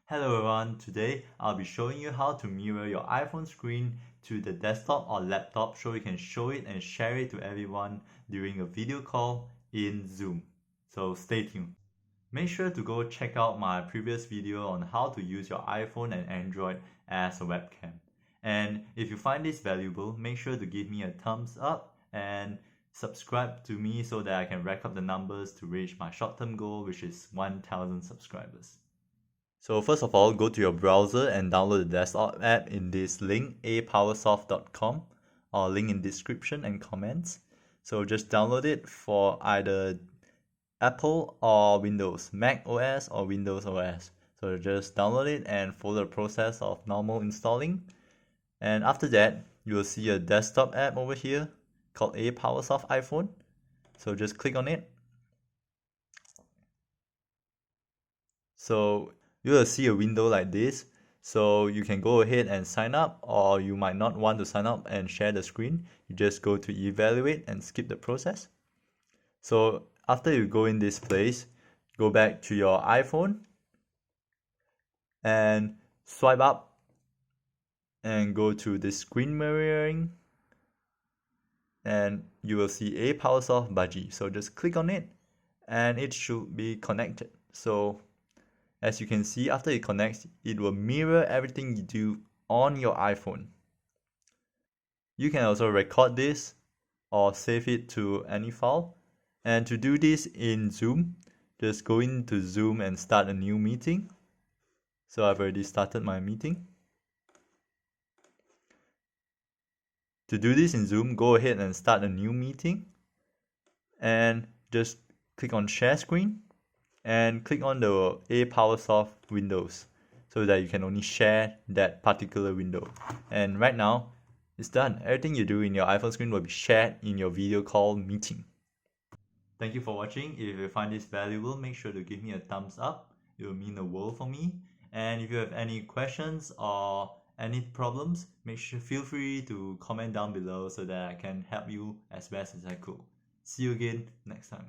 Hello everyone, today I'll be showing you how to mirror your iPhone screen to the desktop or laptop so you can show it and share it to everyone during a video call in Zoom. So stay tuned. Make sure to go check out my previous video on how to use your iPhone and Android as a webcam. And if you find this valuable, make sure to give me a thumbs up and subscribe to me so that I can rack up the numbers to reach my short-term goal, which is 1,000 subscribers. So first of all, go to your browser and download the desktop app in this link, apowersoft.com, or link in description and comments. So just download it for either Apple or Windows, Mac OS or Windows OS. So just download it and follow the process of normal installing. And after that, you will see a desktop app over here called aPowersoft iPhone. So just click on it. So you will see a window like this. So you can go ahead and sign up, or you might not want to sign up and share the screen. You just go to evaluate and skip the process. So after you go in this place, go back to your iPhone and swipe up and go to the screen mirroring, and you will see aPowersoft Budgie. So just click on it and it should be connected. So as you can see, after it connects, it will mirror everything you do on your iPhone. You can also record this or save it to any file. And to do this in Zoom, just go into Zoom and start a new meeting. So I've already started my meeting. To do this in Zoom, go ahead and start a new meeting. And just click on Share Screen. And click on the aPowersoft windows so that you can only share that particular window. And right now, it's done. Everything you do in your iPhone screen will be shared in your video call meeting. Thank you for watching. If you find this valuable, make sure to give me a thumbs up. It will mean the world for me. And if you have any questions or any problems, feel free to comment down below so that I can help you as best as I could. See you again next time.